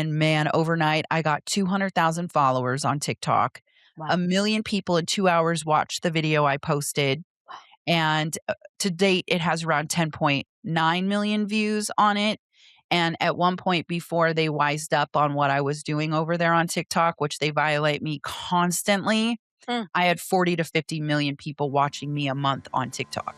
And man, overnight, I got 200,000 followers on TikTok. Wow. 1 million people in 2 hours watched the video I posted. And to date, it has around 10.9 million views on it. And at one point before they wised up on what I was doing over there on TikTok, which they violate me constantly, Mm. I had 40 to 50 million people watching me a month on TikTok.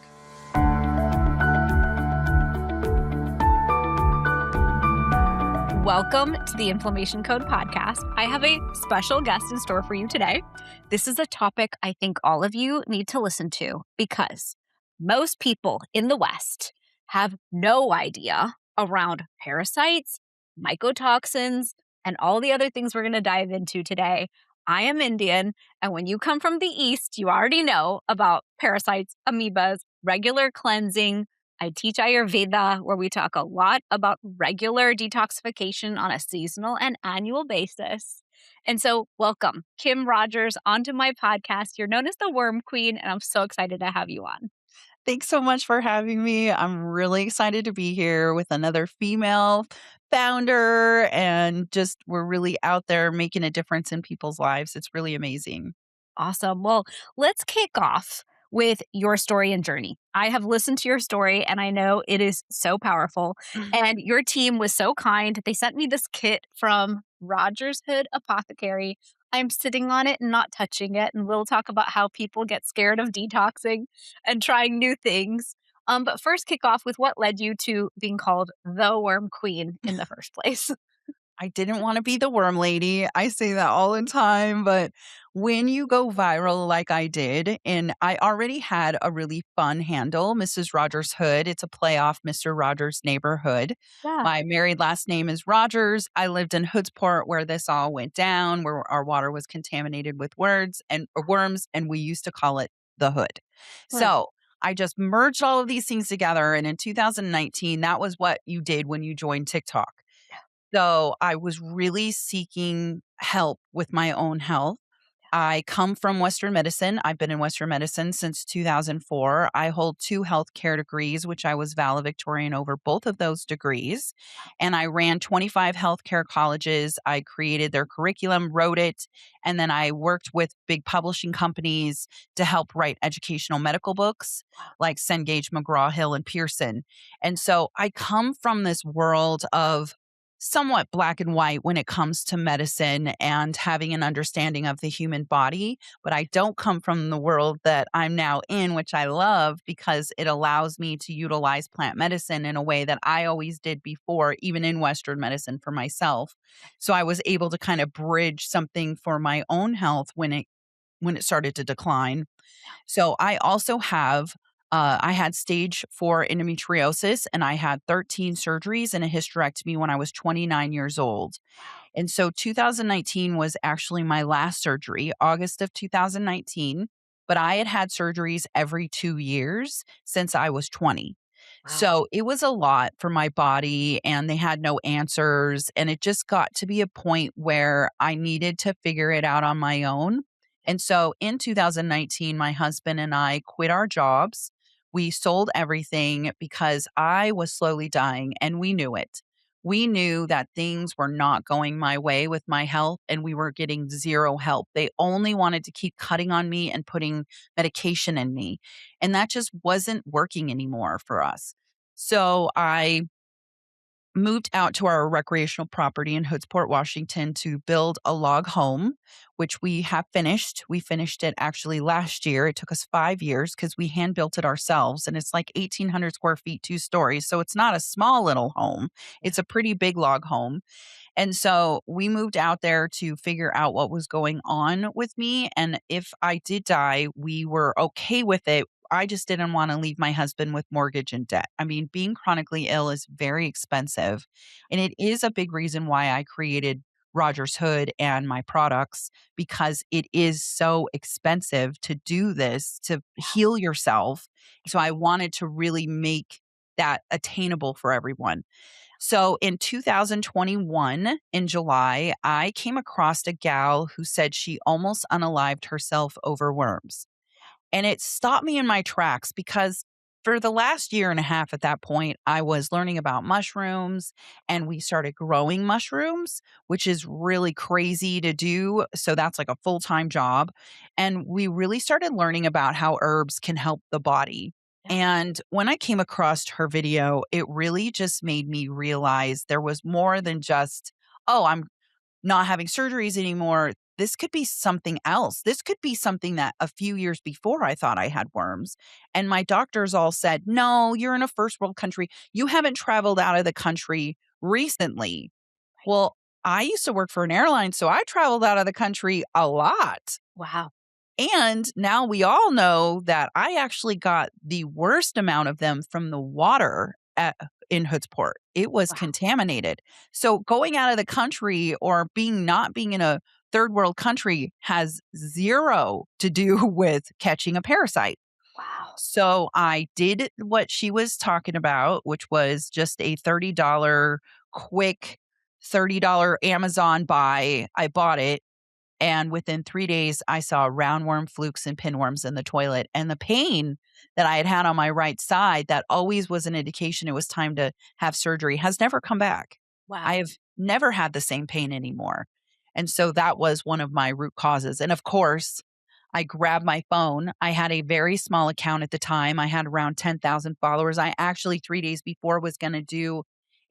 Welcome to the Inflammation Code podcast. I have a special guest in store for you today. This is a topic I think all of you need to listen to because most people in the West have no idea around parasites, mycotoxins, and all the other things we're going to dive into today. I am Indian, and when you come from the East, you already know about parasites, amoebas, regular cleansing. I teach Ayurveda, where we talk a lot about regular detoxification on a seasonal and annual basis. And so, welcome, Kim Rogers, onto my podcast. You're known as the Worm Queen, and I'm so excited to have you on. Thanks so much for having me. I'm really excited to be here with another female founder, and just we're really out there making a difference in people's lives. It's really amazing. Awesome. Well, let's kick off with your story and journey. I have listened to your story and I know it is so powerful. And your team was so kind. They sent me this kit from Rogers Hood Apothecary. I'm sitting on it and not touching it. And we'll talk about how people get scared of detoxing and trying new things. But first, kick off with what led you to being called the Worm Queen in the first place. I didn't want to be the worm lady. I say that all the time, but when you go viral like I did, and I already had a really fun handle, Mrs. Rogers Hood. It's a play off Mr. Rogers' Neighborhood. Yeah. My married last name is Rogers. I lived in Hoodsport where this all went down, where our water was contaminated with worms, and we used to call it the Hood. Right. So I just merged all of these things together. And in 2019, that was what you did when you joined TikTok. So I was really seeking help with my own health. I come from Western medicine. I've been in Western medicine since 2004. I hold 2 healthcare degrees, which I was valedictorian over both of those degrees. And I ran 25 healthcare colleges. I created their curriculum, wrote it, and then I worked with big publishing companies to help write educational medical books like Cengage, McGraw-Hill, and Pearson. And so I come from this world of somewhat black and white when it comes to medicine and having an understanding of the human body. But I don't come from the world that I'm now in, which I love because it allows me to utilize plant medicine in a way that I always did before, even in Western medicine for myself. So I was able to kind of bridge something for my own health when it started to decline. So I also have I had stage 4 endometriosis and I had 13 surgeries and a hysterectomy when I was 29 years old. And so 2019 was actually my last surgery, August of 2019, but I had had surgeries every 2 years since I was 20. Wow. So it was a lot for my body and they had no answers. And it just got to be a point where I needed to figure it out on my own. And so in 2019, my husband and I quit our jobs. We sold everything because I was slowly dying and we knew it. We knew that things were not going my way with my health and we were getting zero help. They only wanted to keep cutting on me and putting medication in me. And that just wasn't working anymore for us. So I moved out to our recreational property in Hoodsport, Washington to build a log home, which we have finished. We finished it actually last year. It took us 5 years because we hand built it ourselves. And it's like 1,800 square feet, 2 stories. So it's not a small little home. It's a pretty big log home. And so we moved out there to figure out what was going on with me. And if I did die, we were okay with it. I just didn't want to leave my husband with mortgage and debt. I mean, being chronically ill is very expensive. And it is a big reason why I created Rogers Hood and my products because it is so expensive to do this, to heal yourself. So I wanted to really make that attainable for everyone. So in 2021, in July, I came across a gal who said she almost unalived herself over worms. And it stopped me in my tracks because for the last year and a half at that point, I was learning about mushrooms and we started growing mushrooms, which is really crazy to do. So that's like a full time job. And we really started learning about how herbs can help the body. Yeah. And when I came across her video, it really just made me realize there was more than just, oh, I'm not having surgeries anymore. This could be something else. This could be something that a few years before I thought I had worms. And my doctors all said, no, you're in a first world country. You haven't traveled out of the country recently. Well, I used to work for an airline, so I traveled out of the country a lot. Wow. And now we all know that I actually got the worst amount of them from the water in Hoodsport. It was Wow. contaminated. So going out of the country or not being in a third world country has zero to do with catching a parasite. Wow. So I did what she was talking about, which was just a $30 quick $30 Amazon buy. I bought it and within 3 days, I saw roundworm flukes and pinworms in the toilet. And the pain that I had had on my right side, that always was an indication it was time to have surgery, has never come back. I Wow. have never had the same pain anymore. And so that was one of my root causes. And of course, I grabbed my phone. I had a very small account at the time. I had around 10,000 followers. I actually 3 days before was going to do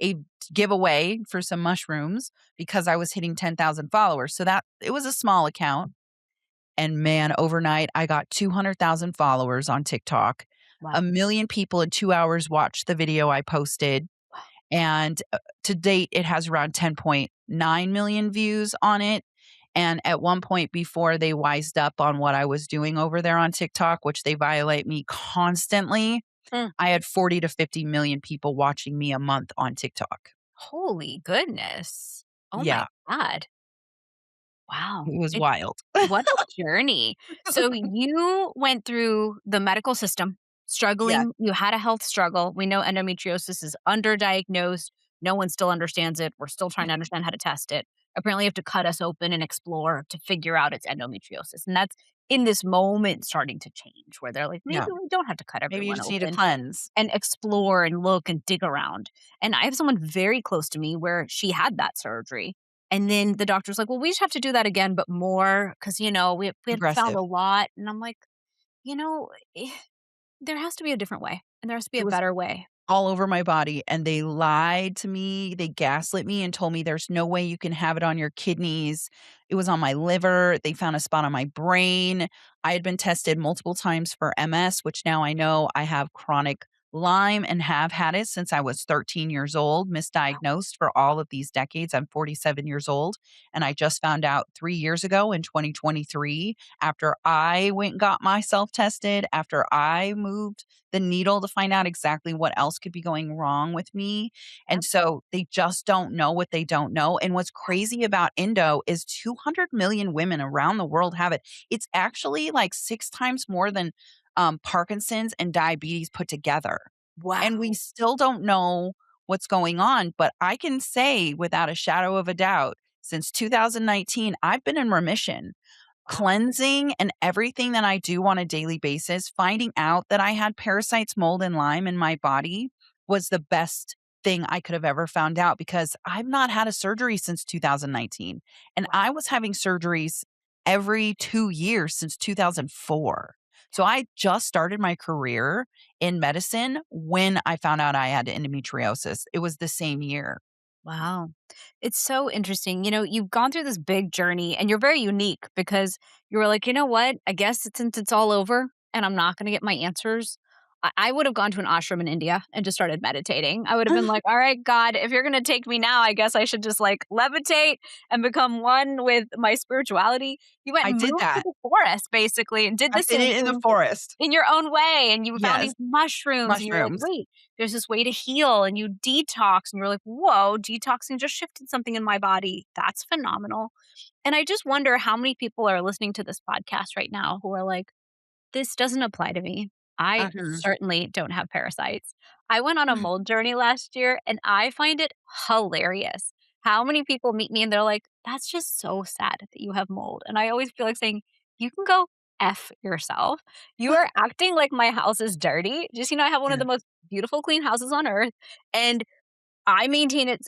a giveaway for some mushrooms because I was hitting 10,000 followers. So that it was a small account. And man, overnight, I got 200,000 followers on TikTok. Wow. 1 million people in 2 hours watched the video I posted. Wow. And to date, it has around 10.9 million views on it. And at one point before they wised up on what I was doing over there on TikTok, which they violate me constantly, Mm. I had 40 to 50 million people watching me a month on TikTok. Holy goodness. Oh my Yeah, God. Wow. it was wild. What a journey. So you went through the medical system, Yes. struggling. You had a health struggle. We know endometriosis is underdiagnosed. No one still understands it. We're still trying to understand how to test it. Apparently, you have to cut us open and explore to figure out it's endometriosis. And that's in this moment starting to change where they're like, maybe Yeah. we don't have to cut Maybe you everyone just need to open cleanse. and explore and look and dig around. And I have someone very close to me where she had that surgery. And then the doctor's like, well, we just have to do that again, but more because, we had found Aggressive. a lot. And I'm like, you know, eh, there has to be a different way and there has to be It a was better way. all over my body, and they lied to me, they gaslit me and told me there's no way you can have it on your kidneys. It was on my liver, they found a spot on my brain. I had been tested multiple times for MS, which now I know I have chronic Lyme and have had it since I was 13 years old, misdiagnosed for all of these decades. I'm 47 years old, and I just found out 3 years ago in 2023 after I went and got myself tested, after I moved the needle to find out exactly what else could be going wrong with me. And Yep. so they just don't know what they don't know. And what's crazy about endo is 200 million women around the world have it. It's actually like 6 times more than Parkinson's and diabetes put together. And we Wow. still don't know what's going on. But I can say without a shadow of a doubt, since 2019, I've been in remission Wow. cleansing and everything that I do on a daily basis, finding out that I had parasites, mold, and Lyme in my body was the best thing I could have ever found out because I've not had a surgery since 2019. And Wow. I was having surgeries every 2 years since 2004. So I just started my career in medicine when I found out I had endometriosis. It was the same year. Wow. It's so interesting. You've gone through this big journey and you're very unique because you were like, you know what? I guess since it's all over and I'm not going to get my answers, I would have gone to an ashram in India and just started meditating. I would have been like, all right, God, if you're going to take me now, I guess I should just like levitate and become one with my spirituality. You went I and did moved to that. the forest basically and did I the did same it in the thing forest. in your own way. And you found Yes. these mushrooms and you're like, Mushrooms. wait, there's this way to heal and you detox and you're like, whoa, detoxing just shifted something in my body. That's phenomenal. And I just wonder how many people are listening to this podcast right now who are like, this doesn't apply to me. I Mhm. certainly don't have parasites. I went on a mold journey last year and I find it hilarious how many people meet me and they're like, that's just so sad that you have mold. And I always feel like saying, you can go F yourself. You are acting like my house is dirty. Just, I have one of Yeah. the most beautiful, clean houses on earth. And I maintain it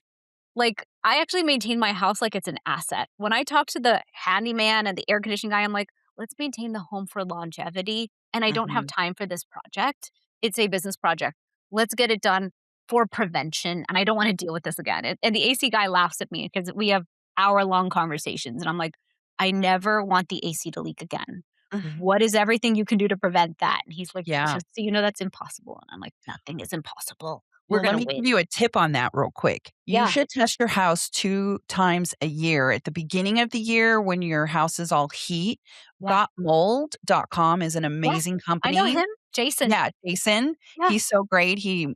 like, I actually maintain my house like it's an asset. When I talk to the handyman and the air conditioning guy, I'm like, let's maintain the home for longevity. And I don't have Mhm. time for this project. It's a business project. Let's get it done for prevention. And I don't want to deal with this again. And the AC guy laughs at me because we have hour-long conversations. And I'm like, I never want the AC to leak again. What is everything you can do to prevent that? And he's like, Yeah. just so that's impossible. And I'm like, nothing is impossible. We're Well, going let to me give win. you a tip on that real quick. You Yeah. should test your house 2 times a year. At the beginning of the year when your house is all heat, Yeah. gotmold.com is an Yes, amazing I know company. him, Jason. Yeah, Jason, Yeah, he's so great. He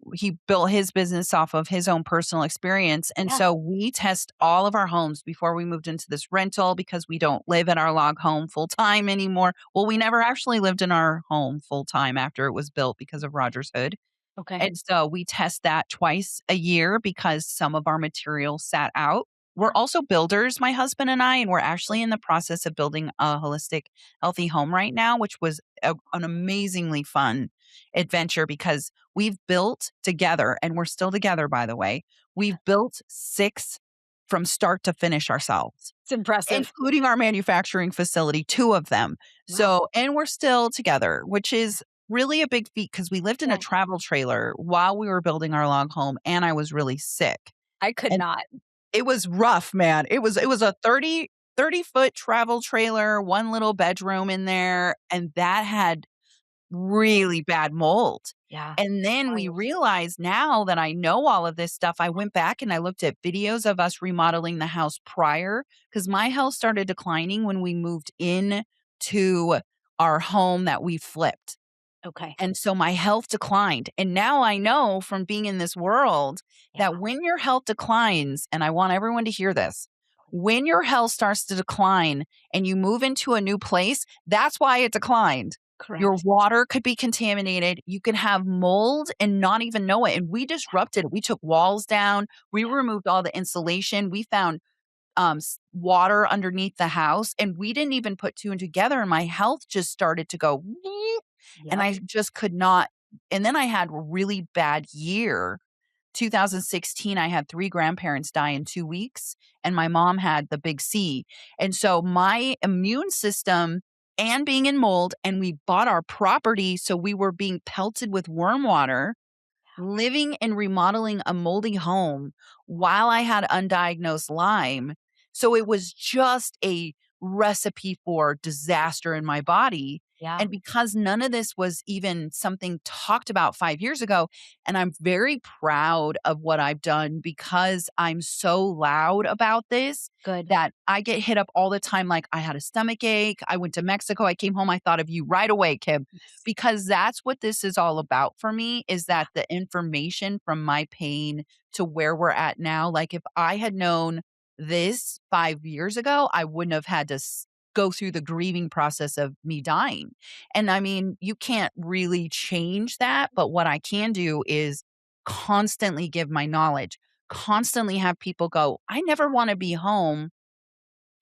built his business off of his own personal experience, and yeah, so we test all of our homes before we moved into this rental because we don't live in our log home full time anymore. Well, we never actually lived in our home full time after it was built because of Rogers Hood. okay. And so we test that twice a year because some of our materials sat out. We're Yeah, also builders, my husband and I, and we're actually in the process of building a holistic, healthy home right now, which was an amazingly fun adventure because we've built together, and we're still together, by the way. We've built 6 from start to finish ourselves, it's impressive. including our manufacturing facility, 2 of them. Wow, So and we're still together, which is really a big feat because we lived in a yeah, travel trailer while we were building our log home, and I was really sick. I could And not. it was rough, man. It was a 30-foot travel trailer, 1 little bedroom in there, and that had really bad mold. Yeah, And then we fires. realized now that I know all of this stuff, I went back and I looked at videos of us remodeling the house prior because my health started declining when we moved in to our home that we flipped. Okay, And so my health declined. And now I know from being in this world yeah, that when your health declines, and I want everyone to hear this, when your health starts to decline and you move into a new place, that's why it declined. Your correct. water could be contaminated. You can have mold and not even know it. And we disrupted it. We took walls down. We Yeah, removed all the insulation. We found water underneath the house, and we didn't even put 2 and together. And my health just started to go, and yep, I just could not. And then I had a really bad year. 2016, I had 3 grandparents die in 2 weeks, and my mom had the big C. And so my immune system and being in mold, and we bought our property, so we were being pelted with worm water, living and remodeling a moldy home while I had undiagnosed Lyme. So it was just a recipe for disaster in my body. yeah, And because none of this was even something talked about 5 years ago, and I'm very proud of what I've done because I'm so loud about this good. that I get hit up all the time. Like, I had a stomach ache. I went to Mexico. I came home. I thought of you right away, Kim, Yes. because that's what this is all about for me, is that the information from my pain to where we're at now, like if I had known this 5 years ago, I wouldn't have had to go through the grieving process of me dying. And I mean, you can't really change that, but what I can do is constantly give my knowledge, constantly have people go, I never want to be home.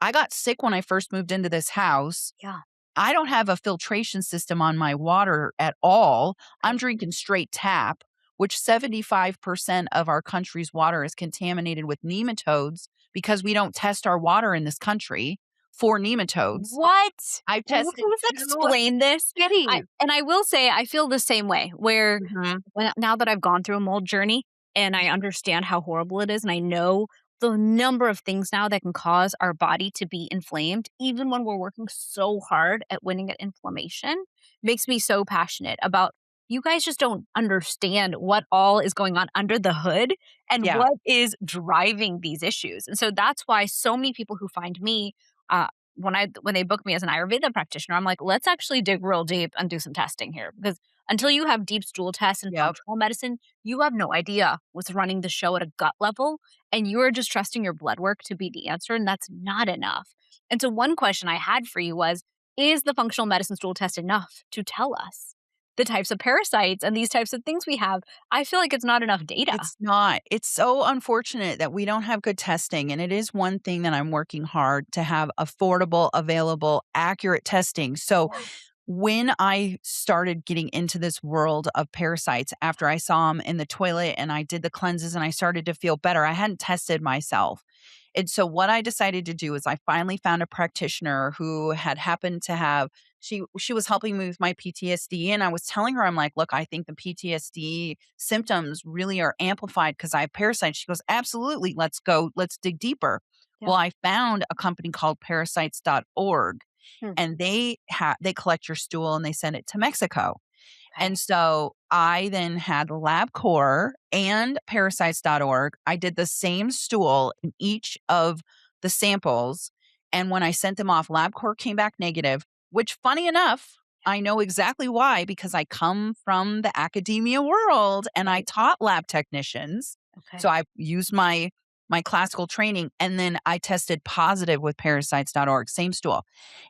I got sick when I first moved into this house. Yeah, I don't have a filtration system on my water at all. I'm okay. drinking straight tap, which 75% of our country's water is contaminated with nematodes because we don't test our water in this country for nematodes. What? I've tested Please 2 explain this. cities. I will say I feel the same way where Mhm. now that I've gone through a mold journey and I understand how horrible it is, and I know the number of things now that can cause our body to be inflamed, even when we're working so hard at winning at inflammation, makes me so passionate about you guys just don't understand what all is going on under the hood and Yeah. what is driving these issues. And so that's why so many people who find me, uh, when they book me as an Ayurveda practitioner, I'm like, let's actually dig real deep and do some testing here because until you have deep stool tests and Yep. functional medicine, you have no idea what's running the show at a gut level. And you are just trusting your blood work to be the answer. And that's not enough. And so, one question I had for you was, is the functional medicine stool test enough to tell us the types of parasites and these types of things we have, I feel like it's not enough data. It's not. It's so unfortunate that we don't have good testing, and it is one thing that I'm working hard to have affordable, available, accurate testing. So Yeah. when I started getting into this world of parasites, after I saw them in the toilet and I did the cleanses and I started to feel better, I hadn't tested myself. And so what I decided to do is I finally found a practitioner who had happened to have she was helping me with my PTSD, and I was telling her, I'm like, "Look, I think the PTSD symptoms really are amplified because I have parasites." She goes, "Absolutely. Let's go. Let's dig deeper." Yeah. Well, I found a company called parasites.org, Hmm. and they collect your stool and they send it to Mexico. Okay. And so I then had LabCorp and parasites.org. I did the same stool in each of the samples. And when I sent them off, LabCorp came back negative, which funny enough, I know exactly why, because I come from the academia world and I Right. taught lab technicians. So Okay. I used my classical training, and then I tested positive with parasites.org, same stool.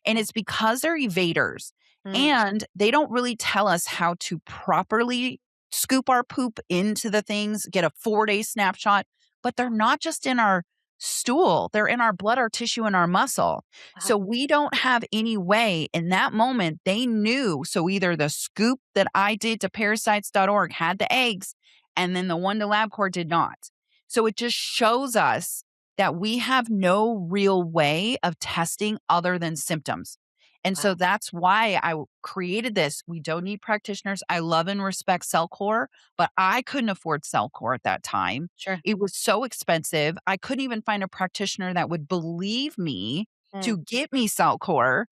And Okay. it's because they're evaders. Mm. And they don't really tell us how to properly scoop our poop into the things, get a 4-day snapshot, but they're not just in our stool, they're in our blood, our tissue, and our muscle. Wow. So we don't have any way in that moment. They knew. So either the scoop that I did to parasites.org had the eggs, and then the one to LabCorp did not. So it just shows us that we have no real way of testing other than symptoms. And so Wow. that's why I created this. We don't need practitioners. I love and respect Cellcore, but I couldn't afford Cellcore at that time. Sure. It was so expensive. I couldn't even find a practitioner that would believe me Mm. to get me Cellcore.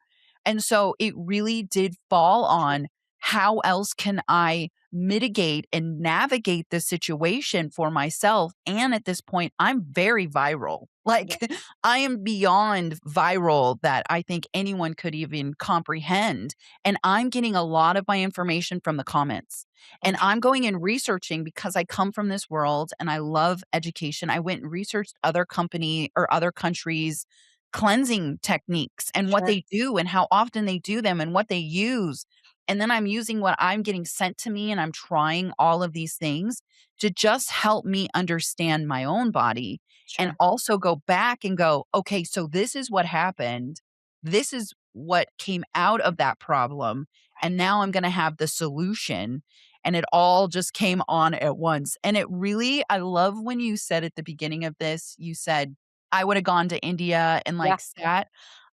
And so it really did fall Sure. on how else can I mitigate and navigate the situation for myself. And at this point, I'm very viral. Yeah. Like I am beyond viral that I think anyone could even comprehend. And I'm getting a lot of my information from the comments. And Okay. I'm going and researching because I come from this world and I love education. I went and researched other company or other countries' cleansing techniques and what Sure. they do and how often they do them and what they use. And then I'm using what I'm getting sent to me and I'm trying all of these things to just help me understand my own body and Sure. also go back and go, okay, so this is what happened. This is what came out of that problem. And Right. now I'm going to have the solution. And it all just came on at once. And it really, I love when you said at the beginning of this, you said, I would have gone to India and Yeah. like sat.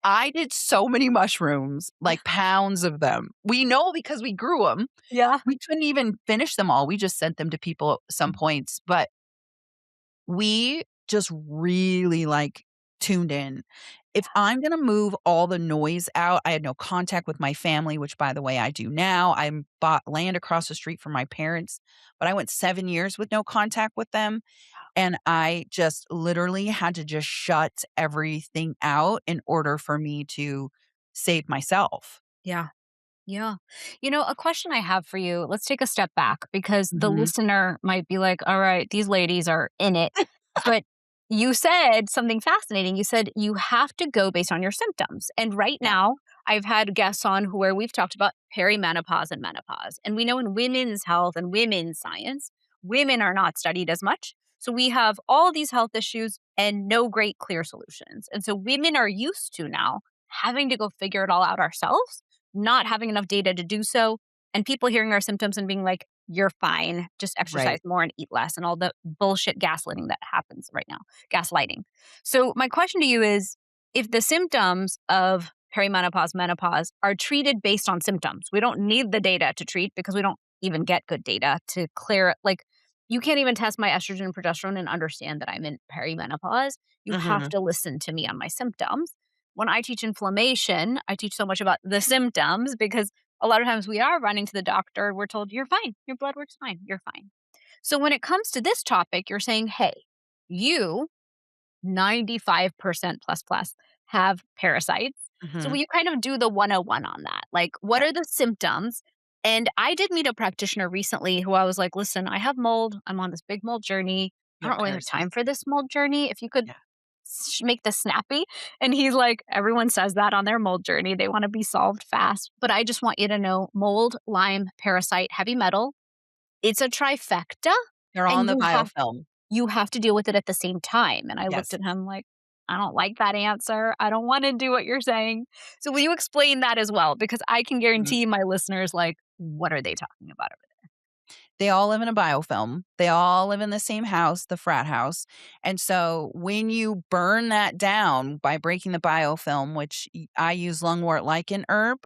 I did so many mushrooms, like pounds of them. We know because we grew them. Yeah. We couldn't even finish them all. We just sent them to people at some points, but we just really like tuned in. If I'm going to move all the noise out, I had no contact with my family, which by the way, I do now. I bought land across the street from my parents, but I went 7 years with no contact with them. And I just literally had to just shut everything out in order for me to save myself. Yeah. Yeah. A question I have for you, let's take a step back because the Mhm. listener might be like, all right, these ladies are in it. But you said something fascinating. You said you have to go based on your symptoms. And right Yeah. now, I've had guests on where we've talked about perimenopause and menopause. And we know in women's health and women's science, women are not studied as much. So we have all these health issues and no great clear solutions. And so women are used to now having to go figure it all out ourselves, not having enough data to do so, and people hearing our symptoms and being like, you're fine, just exercise Right. more and eat less, and all the bullshit gaslighting that happens right now. Gaslighting. So, my question to you is if the symptoms of perimenopause, menopause are treated based on symptoms, we don't need the data to treat because we don't even get good data to clear it. Like, you can't even test my estrogen and progesterone and understand that I'm in perimenopause. You have Mhm. to listen to me on my symptoms. When I teach inflammation, I teach so much about the symptoms because a lot of times we are running to the doctor. We're told, you're fine. Your blood work's fine. You're fine. So when it comes to this topic, you're saying, hey, you 95% plus plus have parasites. So will Mhm. you kind of do the 101 on that? Like, what Yeah. are the symptoms? And I did meet a practitioner recently who I was like, listen, I have mold. I'm on this big mold journey. I You have don't really have time parasites. for this mold journey. If you could Yeah. make this snappy. And he's like, everyone says that on their mold journey. They want to be solved fast. But I just want you to know mold, Lyme, parasite, heavy metal, it's a trifecta. They're all in And the biofilm. you have to deal with it at the same time. And I looked Yes. at him like, I don't like that answer. I don't want to do what you're saying. So will you explain that as well? Because I can Mhm. guarantee my listeners, like, what are they talking about over They all live in a biofilm. They all live in the same house, the frat house. And so when you burn that down by breaking the biofilm, which I use lungwort lichen herb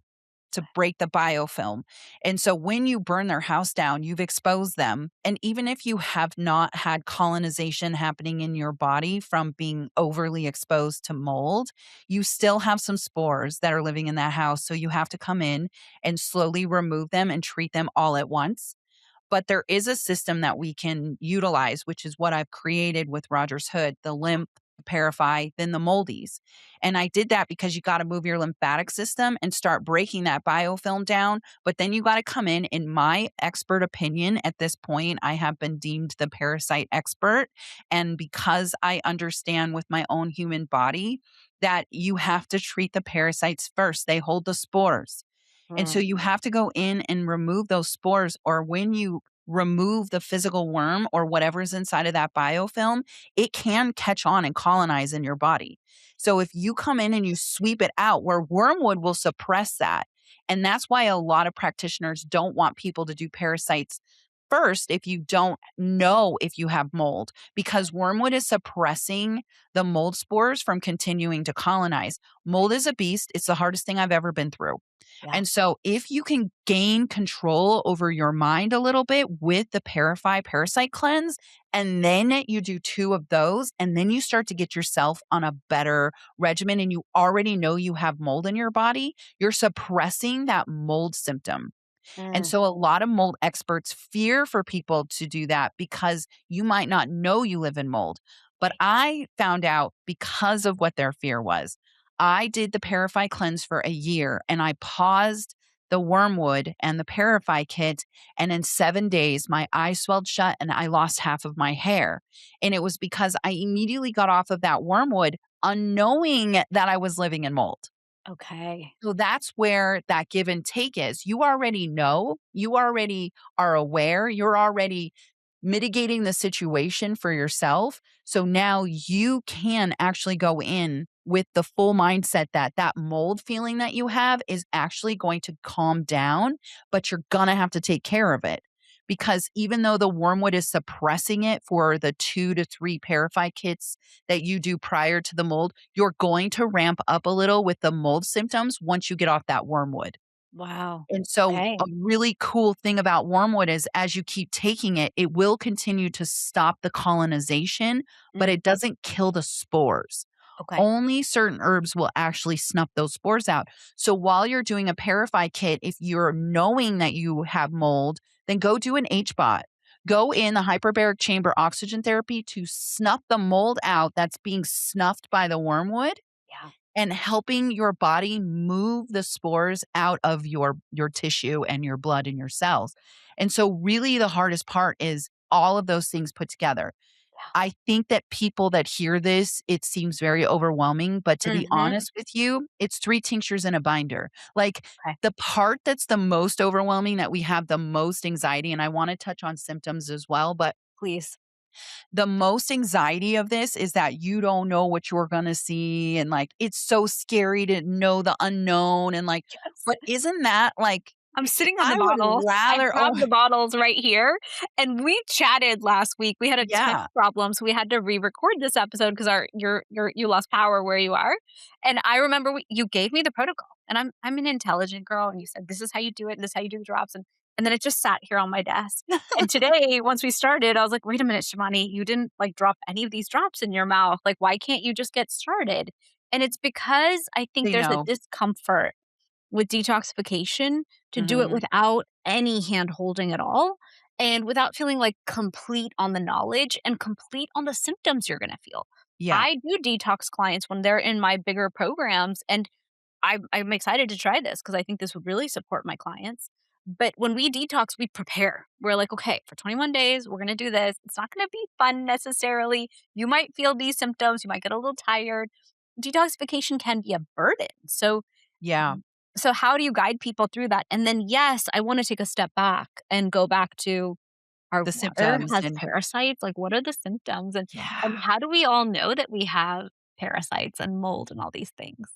to break the biofilm. And so when you burn their house down, you've exposed them. And even if you have not had colonization happening in your body from being overly exposed to mold, you still have some spores that are living in that house. So you have to come in and slowly remove them and treat them all at once. But there is a system that we can utilize, which is what I've created with Rogers Hood, the lymph, the parafy, then the moldies. And I did that because you got to move your lymphatic system and start breaking that biofilm down. But then you got to come in my expert opinion, at this point, I have been deemed the parasite expert. And because I understand with my own human body that you have to treat the parasites first, they hold the spores. And so there? you have to go in and remove those spores, or when you remove the physical worm or whatever's inside of that biofilm, it can catch on and colonize in your body. So if you come in and you sweep it out, where wormwood will suppress that. And that's why a lot of practitioners don't want people to do parasites first if you don't know if you have mold, because wormwood is suppressing the mold spores from continuing to colonize. Mold is a beast. It's the hardest thing I've ever been through. Yeah. And so if you can gain control over your mind a little bit with the Parafy Parasite Cleanse, and then you do 2 of those, and then you start to get yourself on a better regimen and you already know you have mold in your body, you're suppressing that mold symptom. And Mm. so a lot of mold experts fear for people to do that because you might not know you live in mold. But I found out because of what their fear was. I did the Parafy cleanse for a year and I paused the wormwood and the Parafy kit. And in 7 days, my eyes swelled shut and I lost half of my hair. And it was because I immediately got off of that wormwood unknowing that I was living in mold. Okay. So that's where that give and take is. You already know, you already are aware, you're already mitigating the situation for yourself. So now you can actually go in with the full mindset that that mold feeling that you have is actually going to calm down, but you're going to have to take care of it. Because even though the wormwood is suppressing it for the 2 to 3 Parafy kits that you do prior to the mold, you're going to ramp up a little with the mold symptoms once you get off that wormwood. Wow. And so Okay. a really cool thing about wormwood is as you keep taking it, it will continue to stop the colonization, but Mm. it doesn't kill the spores. Okay. Only certain herbs will actually snuff those spores out. So while you're doing a Parafy kit, if you're knowing that you have mold, then go do an HBOT. Go in the hyperbaric chamber oxygen therapy to snuff the mold out that's being snuffed by the wormwood Yeah. and helping your body move the spores out of your tissue and your blood and your cells. And so really the hardest part is all of those things put together. I think that people that hear this, it seems very overwhelming, but to be Mhm. honest with you, it's 3 tinctures in a binder. Like Okay. the part that's the most overwhelming, that we have the most anxiety, and I want to touch on symptoms as well, but Please. the most anxiety of this is that you don't know what you're gonna see, and, like, it's so scary to know the unknown, and, like, Yes. but isn't that, like, I'm sitting on the I would bottles. I rather have oh the bottles right here. And we chatted last week. We had a tech yeah, problem, so we had to re-record this episode because our you lost power where you are. And I remember you gave me the protocol, and I'm an intelligent girl, and you said this is how you do it, and this is how you do the drops, and then it just sat here on my desk. And today, once we started, I was like, wait a minute, Shivani, you didn't like drop any of these drops in your mouth. Like, why can't you just get started? And it's because I think they there's a know. discomfort with detoxification to do it Mhm. without any hand holding at all and without feeling like complete on the knowledge and complete on the symptoms you're going to feel. Yeah. I do detox clients when they're in my bigger programs, and I'm excited to try this because I think this would really support my clients. But when we detox, we prepare. We're like, okay, for 21 days, we're going to do this. It's not going to be fun necessarily. You might feel these symptoms. You might get a little tired. Detoxification can be a burden. Yeah. So how do you guide people through that? And then, yes, I want to take a step back and go back to our The water symptoms has and parasites. Like, what are the symptoms? And yeah. how do we all know that we have parasites and mold and all these things?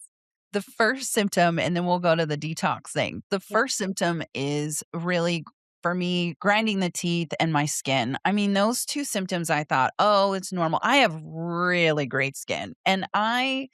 The first symptom, and then we'll go to the detox thing. The Yeah. first symptom is really, for me, grinding the teeth and my skin. I mean, those 2 symptoms I thought, "Oh, it's normal." I have really great skin, and I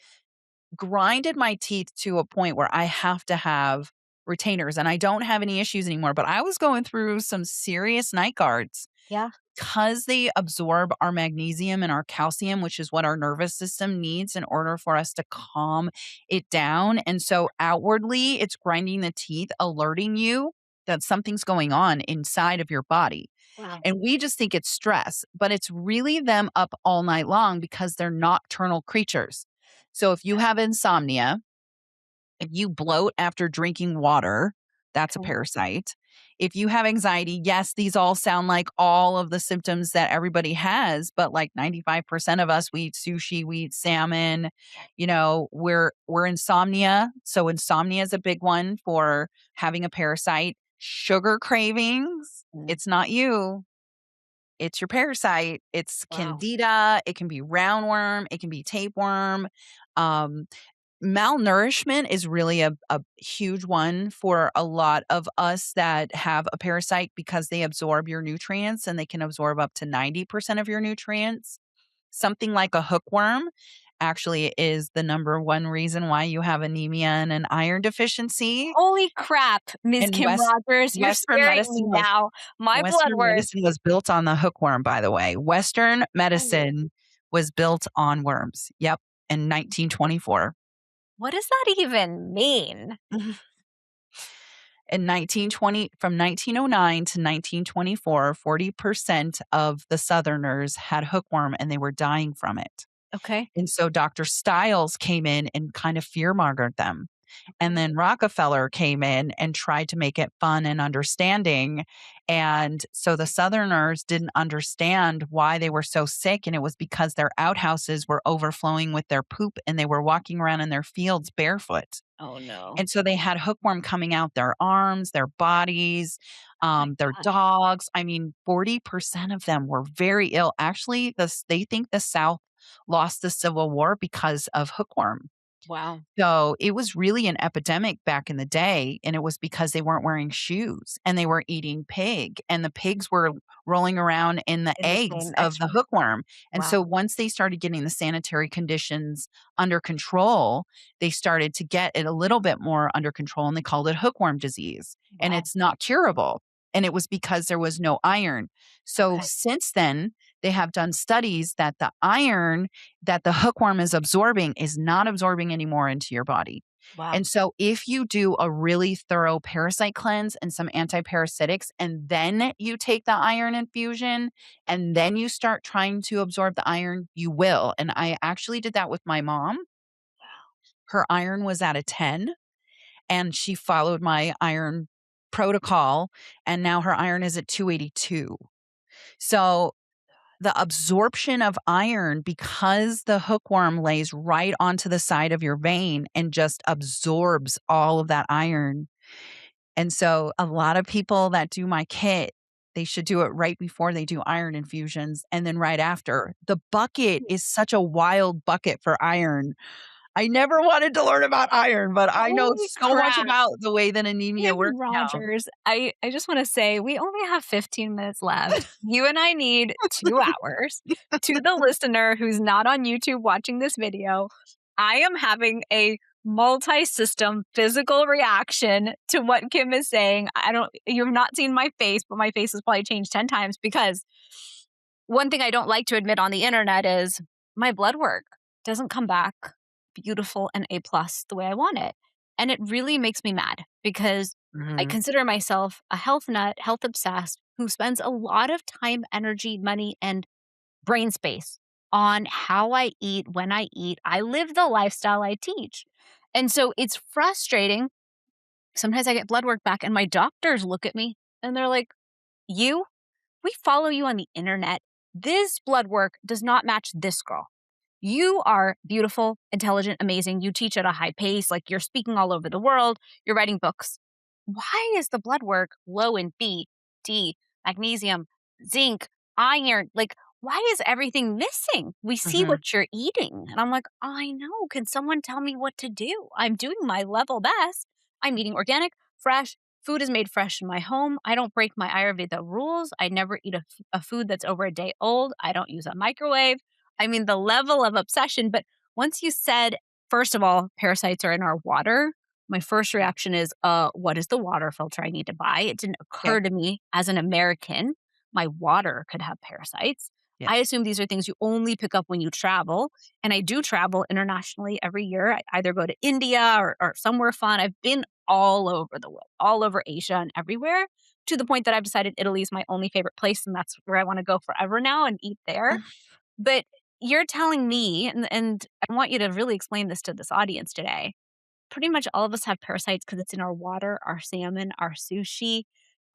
grinded my teeth to a point where I have to have retainers, and I don't have any issues anymore, but I was going through some serious night guards Yeah. because they absorb our magnesium and our calcium, which is what our nervous system needs in order for us to calm it down. And so outwardly, it's grinding the teeth, alerting you that something's going on inside of your body. Wow. And we just think it's stress, but it's really them up all night long because they're nocturnal creatures. So if you have insomnia, if you bloat after drinking water, that's a Okay. parasite. If you have anxiety, yes, these all sound like all of the symptoms that everybody has, but like 95% of us, we eat sushi, we eat salmon, we're insomnia. So insomnia is a big one for having a parasite. Sugar cravings, Mm. it's not you. It's your parasite. It's Wow. candida. It can be roundworm. It can be tapeworm. Um, Malnourishment is really a huge one for a lot of us that have a parasite because they absorb your nutrients and they can absorb up to 90% of your nutrients. Something like a hookworm actually is the number one reason why you have anemia and an iron deficiency. Holy crap, Ms. And Kim Rogers, you're Western scaring me medicine was now. My blood Western work. medicine was built on the hookworm, by the way. Western Oh, medicine was built on worms. Yep, in 1924. what does that even mean? In 1920 from 1909 to 1924, 40% of the Southerners had hookworm and they were dying from it. Okay. And so Dr. Stiles came in and kind of fear-mongered them. And Okay. then Rockefeller came in and tried to make it fun and understanding. And so the Southerners didn't understand why they were so sick. And it was because their outhouses were overflowing with their poop and they were walking around in their fields barefoot. Oh, no. And so they had hookworm coming out their arms, their bodies, My their God. dogs. I mean, 40% of them were very ill. Actually, they think the South lost the Civil War because of hookworm. Wow. So it was really an epidemic back in the day, and it was because they weren't wearing shoes and they were eating pig, and the pigs were rolling around in the In the eggs same of the extra. hookworm. And Wow. so once they started getting the sanitary conditions under control, they started to get it a little bit more under control, and they called it hookworm disease. And Wow. it's not curable. And it was because there was no iron. So Okay. since then, they have done studies that the iron that the hookworm is absorbing is not absorbing anymore into your body. Wow. And so if you do a really thorough parasite cleanse and some antiparasitics, and then you take the iron infusion, and then you start trying to absorb the iron, you will. And I actually did that with my mom. Her iron was at a 10, and she followed my iron protocol, and now her iron is at 282. So the absorption of iron, because the hookworm lays right onto the side of your vein and just absorbs all of that iron. And so a lot of people that do my kit, they should do it right before they do iron infusions and then right after. The bucket is such a wild bucket for iron. I never wanted to learn about iron, but I know Holy so much crap. about the way that anemia Kim works now. Rogers, I just want to say we only have 15 minutes left. You and I need 2 hours. To the listener who's not on YouTube watching this video, I am having a multi-system physical reaction to what Kim is saying. You've not seen my face, but my face has probably changed 10 times because one thing I don't like to admit on the internet is my blood work doesn't come back beautiful and A plus the way I want it. And it really makes me mad because I Mhm. consider myself a health nut, health obsessed, who spends a lot of time, energy, money, and brain space on how I eat, when I eat. I live the lifestyle I teach. And so it's frustrating Sometimes I get blood work back and my doctors look at me and they're like, you, we follow you on the internet. This blood work does not match this girl. You are beautiful, intelligent, amazing. You teach at a high pace, like you're speaking all over the world, you're writing books. Why is the blood work low in B, D, magnesium, zinc, iron? Like, why is everything missing? We see Mhm. what you're eating. And I'm like, I know. Can someone tell me what to do? I'm doing my level best. I'm eating organic, fresh. Food is made fresh in my home. I don't break my Ayurveda rules. I never eat a food that's over a day old. I don't use a microwave. I mean, the level of obsession. But once you said, first of all, parasites are in our water, my first reaction is, what is the water filter I need to buy? It didn't Yep, occur to me as an American, my water could have parasites. yep. I assume these are things you only pick up when you travel. And I do travel internationally every year. I either go to India or somewhere fun. I've been all over the world, all over Asia and everywhere, to the point that I've decided Italy is my only favorite place. And that's where I want to go forever now and eat there. But you're telling me, and I want you to really explain this to this audience today. Pretty much all of us have parasites because it's in our water, our salmon, our sushi,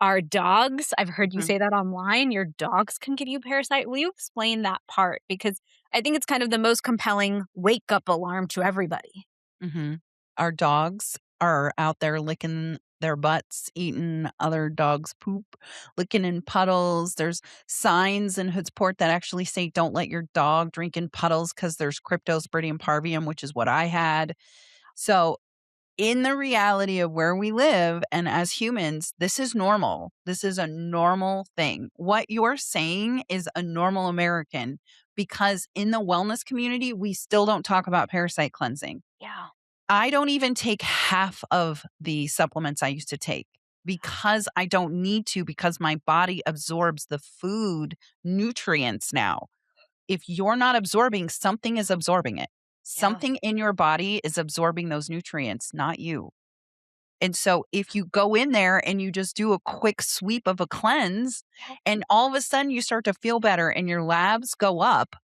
our dogs. I've heard you Mhm, say that online. Your dogs can give you parasite. Will you explain that part? Because I think it's kind of the most compelling wake up alarm to everybody. mhm. Our dogs are out there licking their butts, eating other dogs' poop, licking in puddles. There's signs in Hoodsport that actually say, "Don't let your dog drink in puddles," because there's Cryptosporidium parvium, which is what I had. So in the reality of where we live and as humans, this is normal. This is a normal thing. What you're saying is a normal American because in the wellness community, we still don't talk about parasite cleansing. Yeah. I don't even take half of the supplements I used to take because I don't need to, because my body absorbs the food nutrients now. If you're not absorbing, something is absorbing it. Yeah. Something in your body is absorbing those nutrients, not you. And so if you go in there and you just do a quick sweep of a cleanse and all of a sudden you start to feel better and your labs go up,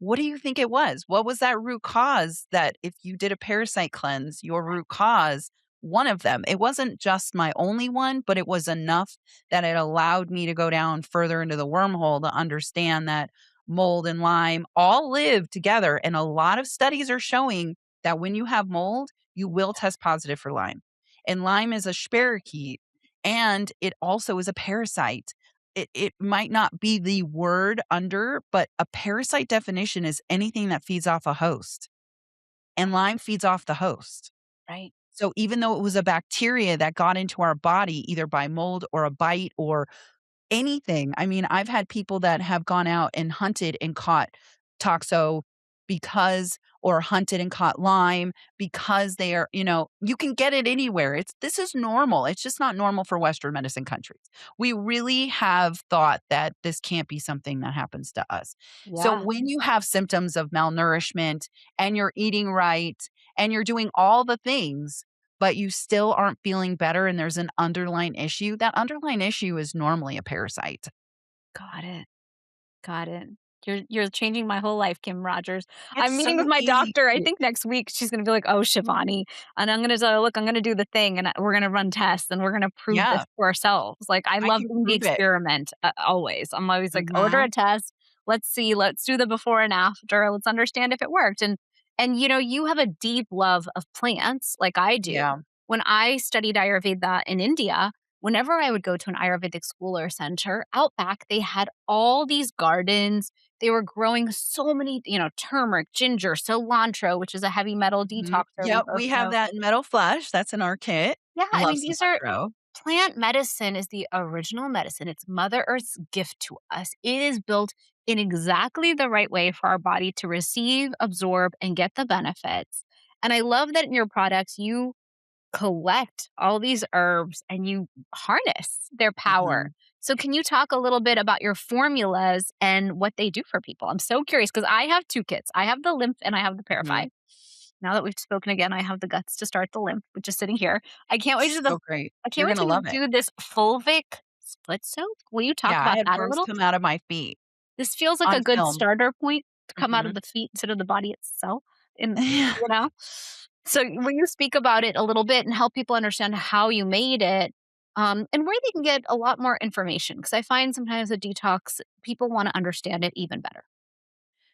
what do you think it was? What was that root cause that if you did a parasite cleanse, your root cause, one of them, it wasn't just my only one, but it was enough that it allowed me to go down further into the wormhole to understand that mold and Lyme all live together. And a lot of studies are showing that when you have mold, you will test positive for Lyme. And Lyme is a spirochete and it also is a parasite. It might not be the word under, but a parasite definition is anything that feeds off a host, and Lyme feeds off the host. Right. So even though it was a bacteria that got into our body either by mold or a bite or anything. I mean, I've had people that have gone out and hunted and caught toxo because or hunted and caught Lyme because they are, you can get it anywhere. This is normal. It's just not normal for Western medicine countries. We really have thought that this can't be something that happens to us. So Yeah. when you have symptoms of malnourishment and you're eating right and you're doing all the things but you still aren't feeling better and there's an underlying issue, that underlying issue is normally a parasite. Got it. Got it. You're changing my whole life, Kim Rogers. I'm It's meeting with so my easy doctor, I to think next week. She's gonna be like, "Oh, Shivani," and I'm gonna tell her, "Look, I'm gonna do the thing, and we're gonna run tests, and we're gonna prove this yeah, to ourselves." Like, I I love can doing the prove it. experiment, always. I'm always like, "Order Mhm. a test. Let's see. Let's do the before and after. Let's understand if it worked." And you have a deep love of plants like I do. Yeah. When I studied Ayurveda in India, whenever I would go to an Ayurvedic school or center, out back, they had all these gardens. They were growing so many, turmeric, ginger, cilantro, which is a heavy metal Mhm. detoxer we Yep, both we have know. that in Metal Flush, that's in our kit. Yeah, I Love mean, these are cilantro. plant medicine is the original medicine. It's Mother Earth's gift to us. It is built in exactly the right way for our body to receive, absorb, and get the benefits. And I love that in your products, you collect all these herbs and you harness their power. Mhm. So, can you talk a little bit about your formulas and what they do for people? I'm so curious because I have two kits. I have the lymph and I have the Mhm. Parafy. Now that we've spoken again, I have the guts to start the lymph, which is sitting here. I can't wait to So great. I can't You're wait gonna to love it. do this fulvic split soak. Will you talk Yeah, I about had that a burns little? come out of my feet This feels like a on good film. starter point to come out of Mhm. the feet instead of the body itself. In Yeah. you know? So will you speak about it a little bit and help people understand how you made it, and where they can get a lot more information? Because I find sometimes a detox, people want to understand it even better.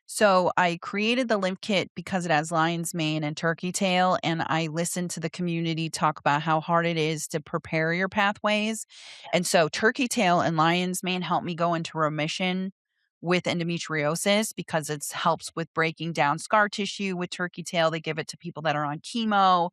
So I created the lymph kit because it has lion's mane and turkey tail, and I listened to the community talk about how hard it is to prepare your pathways. And so turkey tail and lion's mane helped me go into remission with endometriosis because it helps with breaking down scar tissue with turkey tail. They give it to people that are on chemo,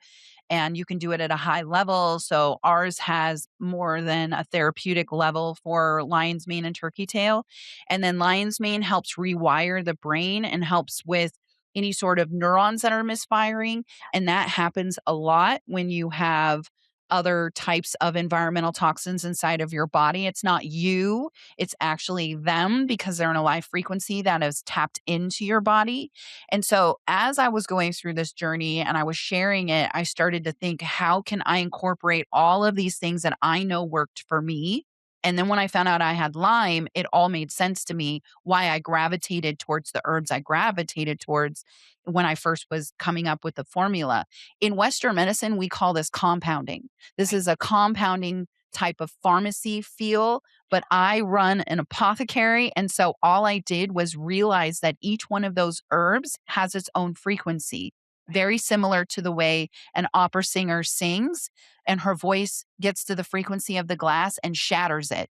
and you can do it at a high level. So ours has more than a therapeutic level for lion's mane and turkey tail. And then lion's mane helps rewire the brain and helps with any sort of neurons that are misfiring. And that happens a lot when you have other types of environmental toxins inside of your body. It's not you, it's actually them because they're in a live frequency that is tapped into your body. And so, as I was going through this journey and I was sharing it, I started to think, how can I incorporate all of these things that I know worked for me? And then when I found out I had Lyme, it all made sense to me why I gravitated towards the herbs I gravitated towards when I first was coming up with the formula. In Western medicine, we call this compounding. This is a compounding type of pharmacy feel, but I run an apothecary. And so all I did was realize that each one of those herbs has its own frequency, very similar to the way an opera singer sings and her voice gets to the frequency of the glass and shatters it.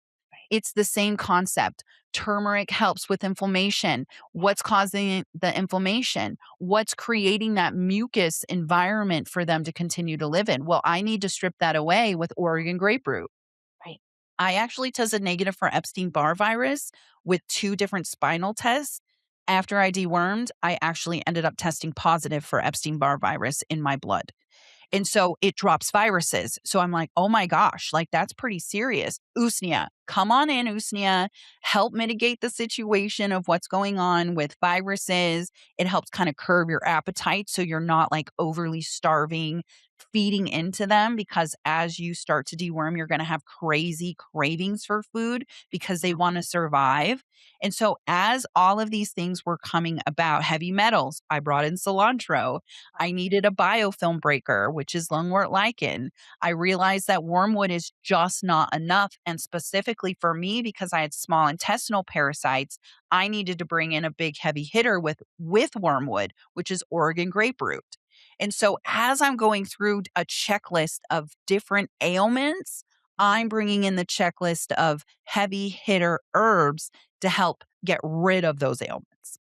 It's the same concept. Turmeric helps with inflammation. What's causing the inflammation? What's creating that mucus environment for them to continue to live in? Well, I need to strip that away with Oregon grapefruit. Right. I actually tested negative for Epstein-Barr virus with 2 different spinal tests. After I dewormed, I actually ended up testing positive for Epstein-Barr virus in my blood. And so it drops viruses. So I'm like, oh my gosh, like that's pretty serious. Usnea, come on in, Usnea. Help mitigate the situation of what's going on with viruses. It helps kind of curb your appetite so you're not like overly starving, feeding into them because as you start to deworm, you're going to have crazy cravings for food because they want to survive. And so as all of these things were coming about, heavy metals, I brought in cilantro. I needed a biofilm breaker, which is lungwort lichen. I realized that wormwood is just not enough. And specifically for me, because I had small intestinal parasites, I needed to bring in a big heavy hitter with wormwood, which is Oregon grapefruit. And so as I'm going through a checklist of different ailments, I'm bringing in the checklist of heavy hitter herbs to help get rid of those ailments.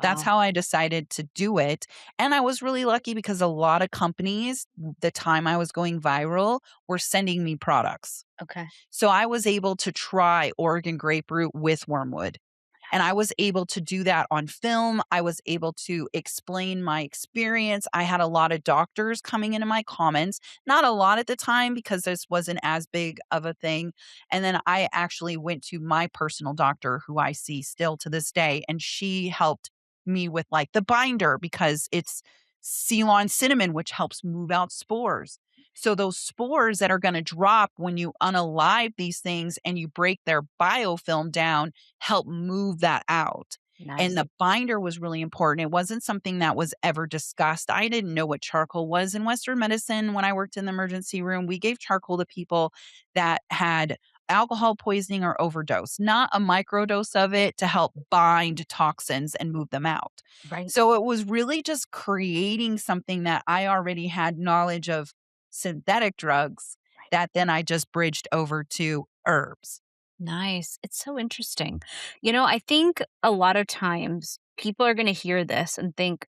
That's Wow. how I decided to do it. And I was really lucky because a lot of companies, the time I was going viral, were sending me products. Okay. So I was able to try Oregon grapefruit with wormwood. And I was able to do that on film. I was able to explain my experience. I had a lot of doctors coming into my comments, not a lot at the time because this wasn't as big of a thing. And then I actually went to my personal doctor who I see still to this day, and she helped me with like the binder because it's Ceylon cinnamon, which helps move out spores. So those spores that are going to drop when you unalive these things and you break their biofilm down help move that out. And Nice. the binder was really important. It wasn't something that was ever discussed. I didn't know what charcoal was in Western medicine when I worked in the emergency room. We gave charcoal to people that had alcohol poisoning or overdose, not a microdose of it to help bind toxins and move them out. Right. So it was really just creating something that I already had knowledge of synthetic drugs that then I just bridged over to herbs. Nice. It's so interesting. I think a lot of times people are going to hear this and think,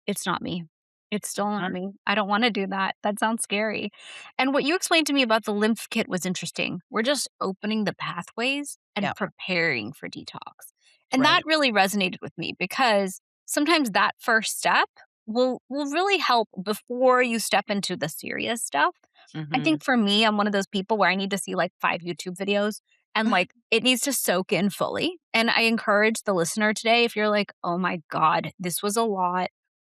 it's not me. It's still not Uh-huh. me. I don't want to do that. That sounds scary. And what you explained to me about the lymph kit was interesting. We're just opening the pathways and Yeah, preparing for detox. And that right. really resonated with me because sometimes that first step will really help before you step into the serious stuff. I Mhm. think for me, I'm one of those people where I need to see like 5 YouTube videos and like it needs to soak in fully. And I encourage the listener today, if you're like, oh my God, this was a lot.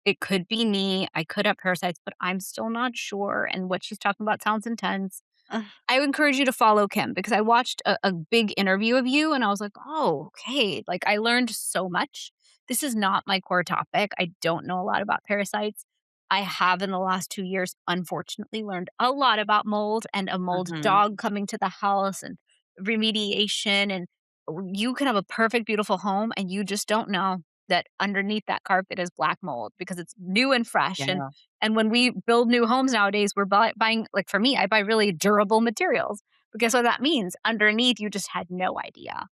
It could be me. I could have parasites, but I'm still not sure. And what she's talking about sounds intense. I would encourage you to follow Kim because I watched a big interview of you and I was like, oh, okay. Like I learned so much. This is not my core topic. I don't know a lot about parasites. I have in the last 2 years, unfortunately, learned a lot about mold and a mold Mhm. dog coming to the house and remediation. And you can have a perfect, beautiful home, and you just don't know that underneath that carpet is black mold because it's new and fresh. Yeah. And when we build new homes nowadays, we're buying, like for me, I buy really durable materials. But guess what that means? Underneath, you just had no idea.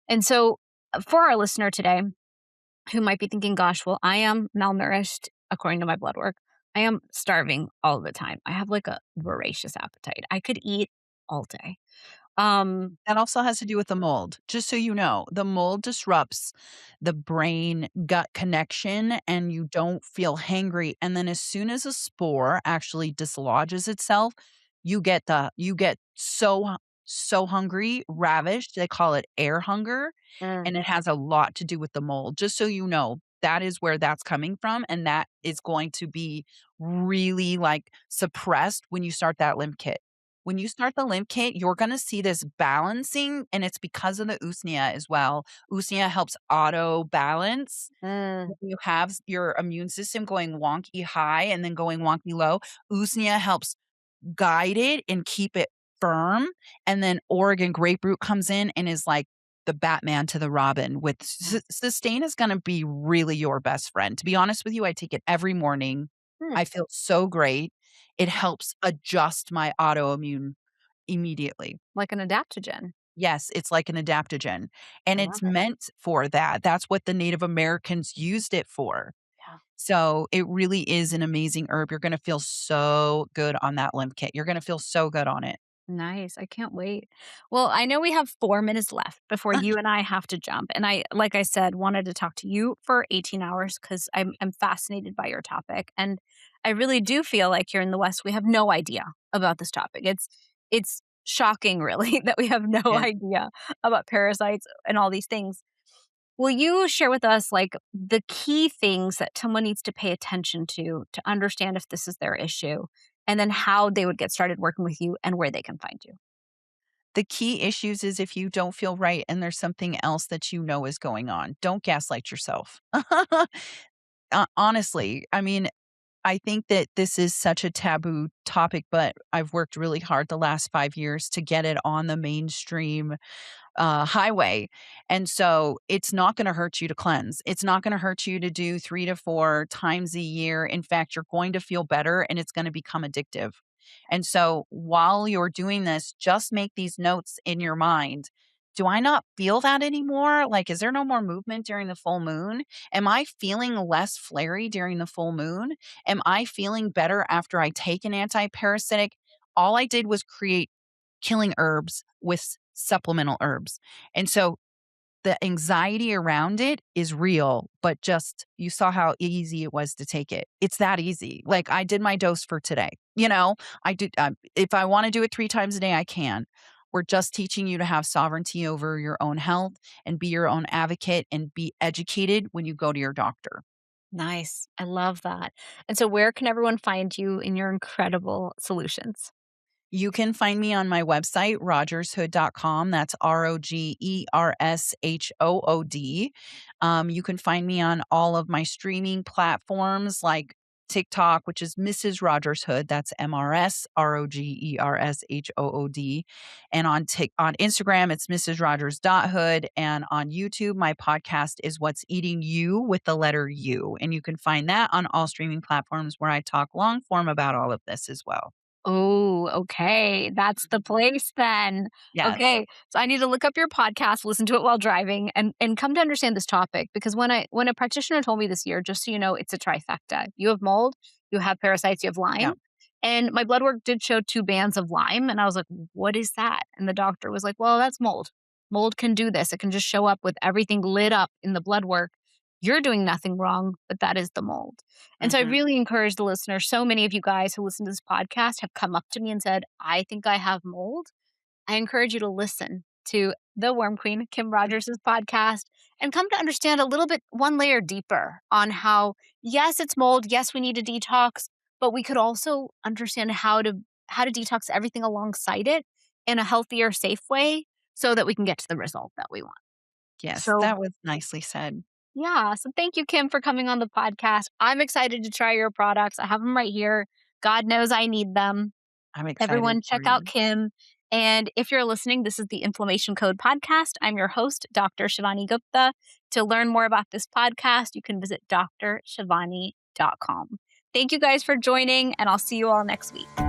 And so, for our listener today, who might be thinking, gosh, well, I am malnourished according to my blood work. I am starving all the time. I have like a voracious appetite. I could eat all day. Um, That also has to do with the mold. Just so you know, the mold disrupts the brain gut connection and you don't feel hangry. And then as soon as a spore actually dislodges itself, you get so hungry, ravished. They call it air hunger, mm, and it has a lot to do with the mold. Just so you know, that is where that's coming from, and that is going to be really like suppressed when you start that lymph kit. When you start the lymph kit, you're gonna see this balancing, and it's because of the usnea as well. Usnea helps auto balance. mm, When you have your immune system going wonky high and then going wonky low, usnea helps guide it and keep it firm, and then Oregon grapefruit comes in and is like the Batman to the Robin with Sustain is gonna be really your best friend. To be honest with you, I take it every morning. mm, I feel so great. It helps adjust my autoimmune immediately. like an adaptogen. Yes, it's like an adaptogen, and I love it's it. meant for that. That's what the Native Americans used it for. Yeah. So, it really is an amazing herb. You're gonna feel so good on that lymph kit. You're gonna feel so good on it. Nice. I can't wait. Well, I know we have 4 minutes left before you and I have to jump. And I, like I said, wanted to talk to you for 18 hours because I'm fascinated by your topic. And I really do feel like here in the West, we have no idea about this topic. It's shocking, really, that we have no Yeah. idea about parasites and all these things. Will you share with us like the key things that someone needs to pay attention to understand if this is their issue, and then how they would get started working with you and where they can find you? The key issues is if you don't feel right and there's something else that you know is going on, don't gaslight yourself. Honestly, I mean, I think that this is such a taboo topic, but I've worked really hard the last 5 years to get it on the mainstream highway. And so it's not going to hurt you to cleanse. It's not going to hurt you to do 3 to 4 times a year. In fact, you're going to feel better and it's going to become addictive. And so while you're doing this, just make these notes in your mind. Do I not feel that anymore? Like, is there no more movement during the full moon? Am I feeling less flary during the full moon? Am I feeling better after I take an anti-parasitic? All I did was create killing herbs with supplemental herbs. And so the anxiety around it is real, but just you saw how easy it was to take it. It's that easy. Like I did my dose for today. I did. If I want to do it 3 times a day, I can. We're just teaching you to have sovereignty over your own health and be your own advocate and be educated when you go to your doctor. Nice. I love that. And so, where can everyone find you in your incredible solutions? You can find me on my website, rogershood.com. That's ROGERSHOOD. You can find me on all of my streaming platforms like TikTok, which is Mrs. Rogers Hood. That's MRS ROGERSHOOD. And on Instagram, it's Mrs. Rogers.hood. And on YouTube, my podcast is What's Eating You with the letter U. And you can find that on all streaming platforms where I talk long form about all of this as well. Oh, okay. That's the place then. Yes. Okay. So I need to look up your podcast, listen to it while driving, and come to understand this topic because when a practitioner told me this year, just so you know, it's a trifecta. You have mold, you have parasites, you have Lyme. Yeah. And my blood work did show 2 bands of Lyme. And I was like, what is that? And the doctor was like, well, that's mold. Mold can do this. It can just show up with everything lit up in the blood work. You're doing nothing wrong, but that is the mold. And so I Mhm. really encourage the listeners. So many of you guys who listen to this podcast have come up to me and said, I think I have mold. I encourage you to listen to the Worm Queen, Kim Rogers' podcast, and come to understand a little bit, one layer deeper on how, yes, it's mold. Yes, we need a detox, but we could also understand how to detox everything alongside it in a healthier, safe way so that we can get to the result that we want. Yes, So that was nicely said. Yeah. So thank you, Kim, for coming on the podcast. I'm excited to try your products. I have them right here. God knows I need them. I'm excited Everyone, for check out you. Kim. And if you're listening, this is the Inflammation Code podcast. I'm your host, Dr. Shivani Gupta. To learn more about this podcast, you can visit drshivani.com. Thank you guys for joining, and I'll see you all next week.